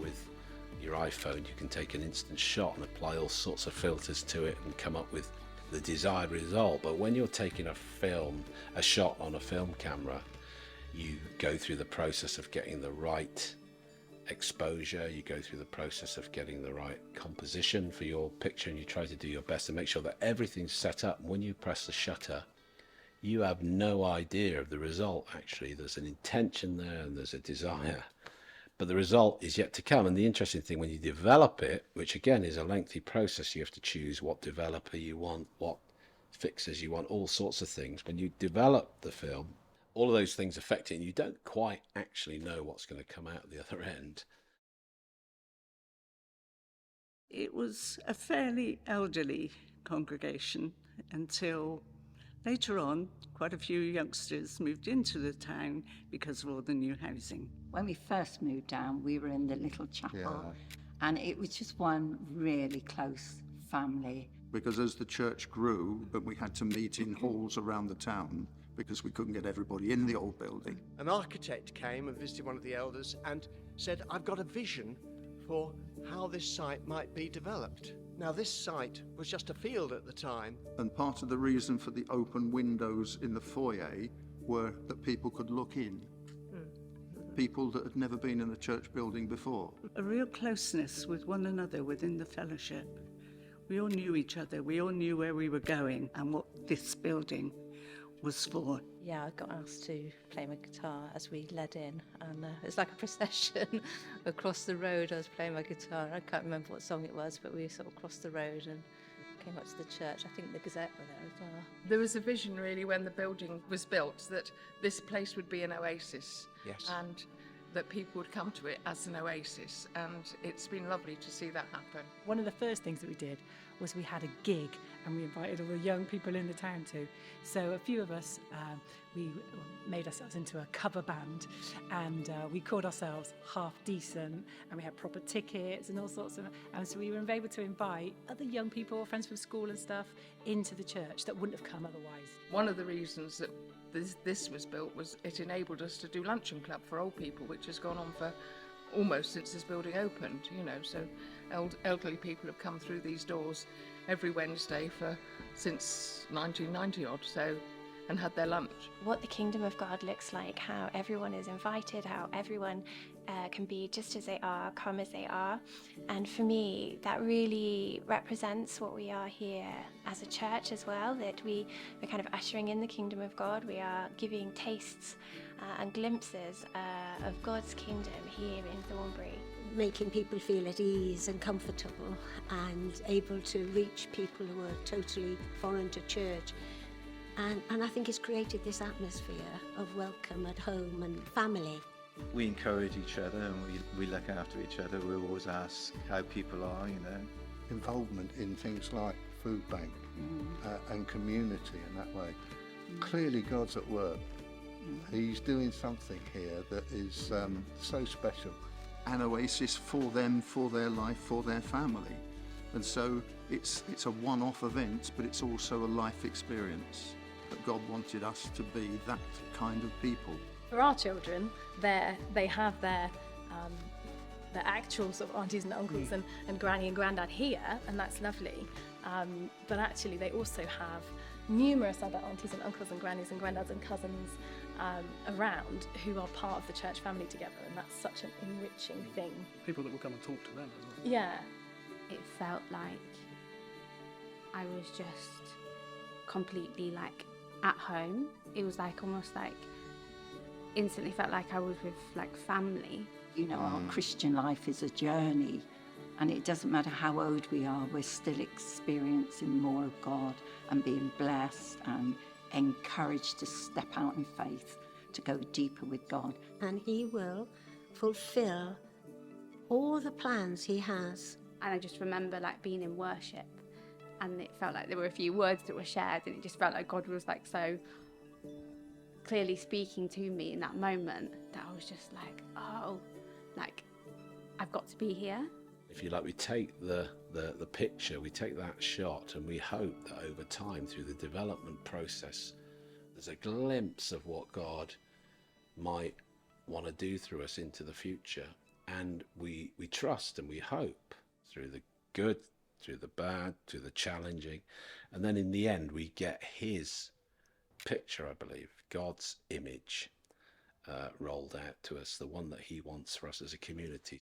with your iPhone, you can take an instant shot and apply all sorts of filters to it and come up with the desired result. But when you're taking a shot on a film camera, you go through the process of getting the right exposure, you go through the process of getting the right composition for your picture, and you try to do your best to make sure that everything's set up. When you press the shutter, you have no idea of the result. Actually, there's an intention there and there's a desire, but the result is yet to come. And the interesting thing, when you develop it, which again is a lengthy process, you have to choose what developer you want, what fixes you want, all sorts of things. When you develop the film, all of those things affect it, and you don't quite actually know what's going to come out the other end. It was a fairly elderly congregation until later on quite a few youngsters moved into the town because of all the new housing. When we first moved down, we were in the little chapel, and it was just one really close family. Because as the church grew, we had to meet in halls around the town because we couldn't get everybody in the old building. An architect came and visited one of the elders and said, I've got a vision for how this site might be developed. Now, this site was just a field at the time. And part of the reason for the open windows in the foyer were that people could look in. People that had never been in a church building before. A real closeness with one another within the fellowship. We all knew each other, we all knew where we were going and what this building was for. Yeah, I got asked to play my guitar as we led in, and it's like a procession across the road. I was playing my guitar. I can't remember what song it was, but we sort of crossed the road and came up to the church. I think the Gazette were there as well. There was a vision really when the building was built that this place would be an oasis. Yes. And that people would come to it as an oasis, and it's been lovely to see that happen. One of the first things that we did was we had a gig, and we invited all the young people in the town to. So a few of us, we made ourselves into a cover band, and we called ourselves Half Decent, and we had proper tickets and all sorts of, and so we were able to invite other young people, friends from school and stuff, into the church that wouldn't have come otherwise. One of the reasons that this was built was it enabled us to do luncheon club for old people, which has gone on for almost since this building opened, so elderly people have come through these doors every Wednesday since 1990 odd, and had their lunch. What the kingdom of God looks like, how everyone is invited, how everyone can be just as they are, come as they are. And for me, that really represents what we are here as a church as well, that we're kind of ushering in the kingdom of God. We are giving tastes and glimpses of God's kingdom here in Thornbury. Making people feel at ease and comfortable and able to reach people who are totally foreign to church. And I think it's created this atmosphere of welcome at home and family. We encourage each other and we look after each other. We always ask how people are, Involvement in things like food bank and community in that way. Clearly God's at work. He's doing something here that is so special. An oasis for them, for their life, for their family. And so it's a one-off event, but it's also a life experience. That God wanted us to be that kind of people. For our children, they have their actual sort of aunties and uncles and granny and granddad here, and that's lovely. But actually, they also have numerous other aunties and uncles and grannies and granddads and cousins around who are part of the church family together, and that's such an enriching thing. People that will come and talk to them as well. Yeah. It felt like I was just completely at home. It was almost instantly felt like I was with family. Our Christian life is a journey, and it doesn't matter how old we are, we're still experiencing more of God and being blessed and encouraged to step out in faith, to go deeper with God. And He will fulfill all the plans He has. And I just remember being in worship, and it felt like there were a few words that were shared, and it just felt like God was so clearly speaking to me in that moment that I was just I've got to be here. If you like, we take the picture, we take that shot, and we hope that over time, through the development process, there's a glimpse of what God might want to do through us into the future. and we trust and we hope through the good, through the bad, through the challenging, and then in the end we get his picture, I believe, God's image rolled out to us, the one that he wants for us as a community.